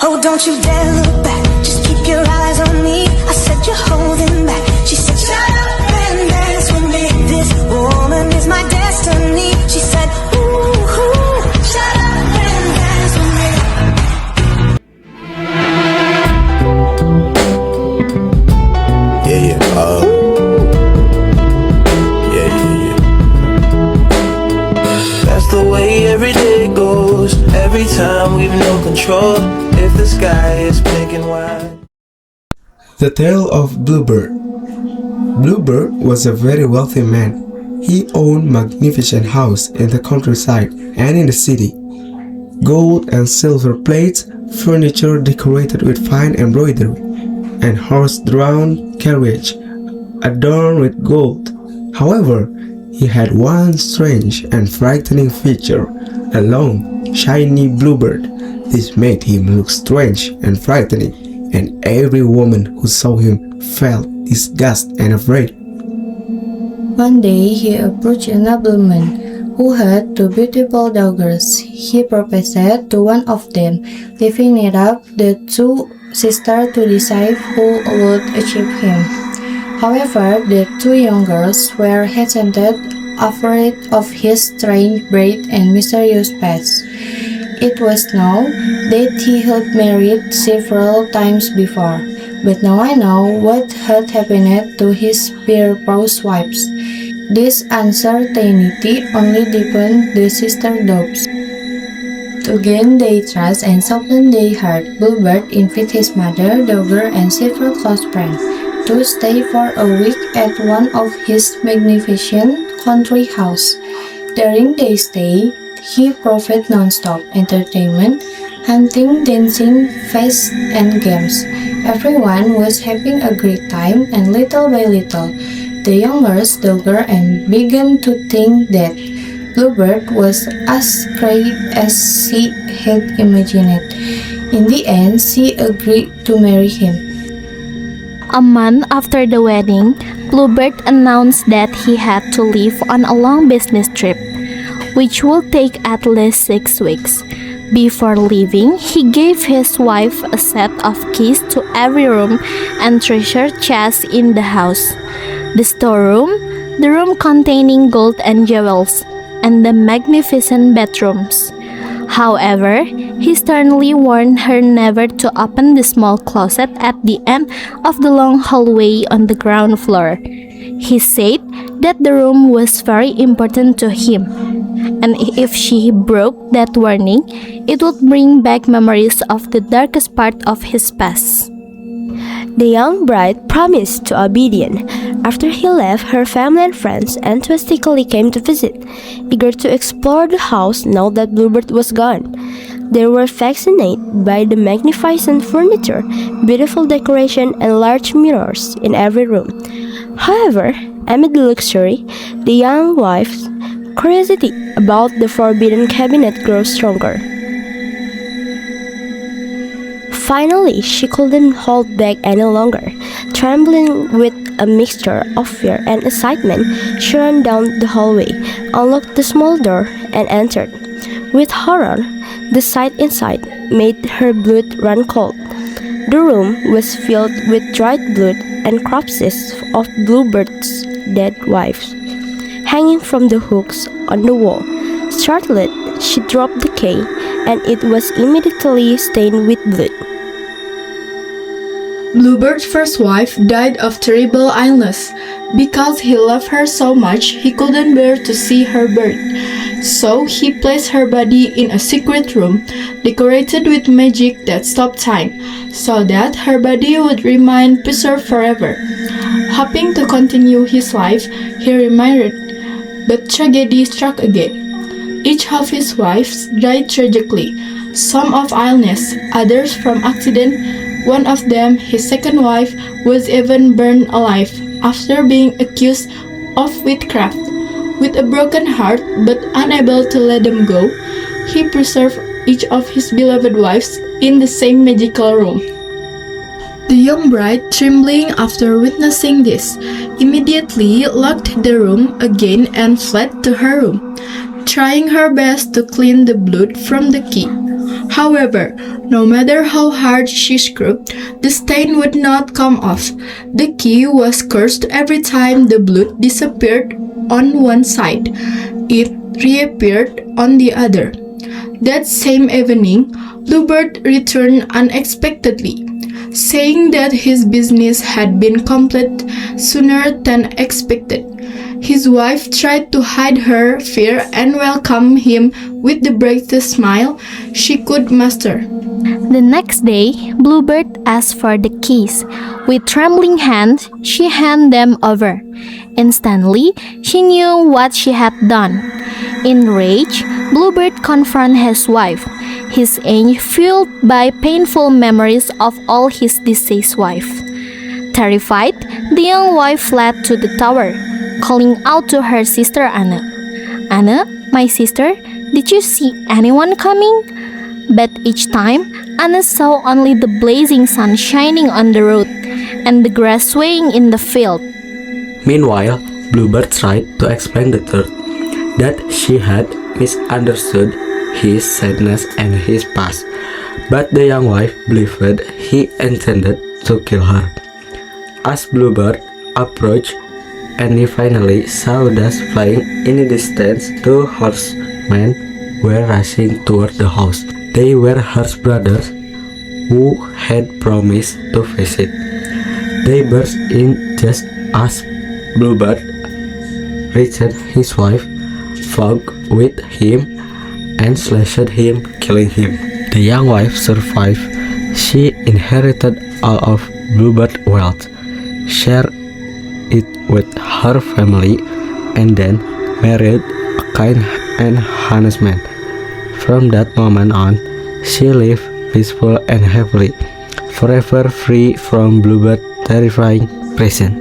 Oh, don't you dare look back, just keep your eyes on me. I said you're holding back. She said, shut up and dance with me. This woman is my destiny. She said, ooh, ooh, shut up and dance with me. Yeah, yeah. That's the way every day goes. Every time we've no control. If the sky is pink and white. The Tale of Bluebird. Bluebird was a very wealthy man. He owned magnificent house in the countryside and in the city. Gold and silver plates, furniture decorated with fine embroidery, and horse-drawn carriage adorned with gold. However, he had one strange and frightening feature, a long, shiny bluebird. This made him look strange and frightening, and every woman who saw him felt disgust and afraid. One day he approached a nobleman who had two beautiful daughters. He proposed to one of them, leaving it up the two sisters to decide who would achieve him. However, the two young girls were hesitant, afraid of his strange breed and mysterious past. It was known that he had married several times before, but now I know what had happened to his purposed wives. This uncertainty only deepened the sister doubts. To gain their trust and soften their heart, Bluebird invited his mother, daughter, and several close friends to stay for a week at one of his magnificent country houses. During their stay, he provided non-stop entertainment, hunting, dancing, feasts, and games. Everyone was having a great time, and little by little, the youngest daughter began to think that Bluebird was as great as she had imagined. In the end, she agreed to marry him. A month after the wedding, Bluebird announced that he had to leave on a long business trip, which would take at least 6 weeks. Before leaving, he gave his wife a set of keys to every room and treasure chest in the house. The storeroom, the room containing gold and jewels, and the magnificent bedrooms. However, he sternly warned her never to open the small closet at the end of the long hallway on the ground floor. He said that the room was very important to him, and if she broke that warning, it would bring back memories of the darkest part of his past. The young bride promised to obedient. After he left, her family and friends enthusiastically came to visit, eager to explore the house now that Bluebird was gone. They were fascinated by the magnificent furniture, beautiful decoration, and large mirrors in every room. However, amid the luxury, the young wife's curiosity about the forbidden cabinet grew stronger. Finally, she couldn't hold back any longer. Trembling with a mixture of fear and excitement, she ran down the hallway, unlocked the small door, and entered. With horror, the sight inside made her blood run cold. The room was filled with dried blood and corpses of Bluebird's dead wives, hanging from the hooks on the wall. Startled, she dropped the key, and it was immediately stained with blood. Bluebird's first wife died of terrible illness. Because he loved her so much, he couldn't bear to see her buried. So he placed her body in a secret room, decorated with magic that stopped time, so that her body would remain preserved forever. Hoping to continue his life, he remarried, but tragedy struck again. Each of his wives died tragically, some of illness, others from accident. One of them, his second wife, was even burned alive after being accused of witchcraft. With a broken heart but unable to let them go, he preserved each of his beloved wives in the same magical room. The young bride, trembling after witnessing this, immediately locked the room again and fled to her room, trying her best to clean the blood from the key. However, no matter how hard she scrubbed, the stain would not come off. The key was cursed every time the blood disappeared on one side. It reappeared on the other. That same evening, Bluebird returned unexpectedly, saying that his business had been complete sooner than expected. His wife tried to hide her fear and welcome him with the brightest smile she could muster. The next day, Bluebird asked for the keys. With trembling hands, she handed them over. Instantly, she knew what she had done. Enraged, Bluebird confronted his wife, his anger fueled by painful memories of all his deceased wife. Terrified, the young wife fled to the tower, calling out to her sister Anna. "Anna, my sister, did you see anyone coming?" But each time, Anna saw only the blazing sun shining on the road and the grass swaying in the field. Meanwhile, Bluebird tried to explain the truth, that she had misunderstood his sadness and his past, but the young wife believed he intended to kill her. As Bluebird approached and he finally saw dust flying in the distance, two horsemen were rushing toward the house. They were her brothers who had promised to visit. They burst in just as Bluebird reached his wife, fought with him, and slashed him, killing him. The young wife survived. She inherited all of Bluebird's wealth, shared it with her family, and then married a kind and honest man. From that moment on, she lived peaceful and happily, forever free from Bluebird's terrifying presence.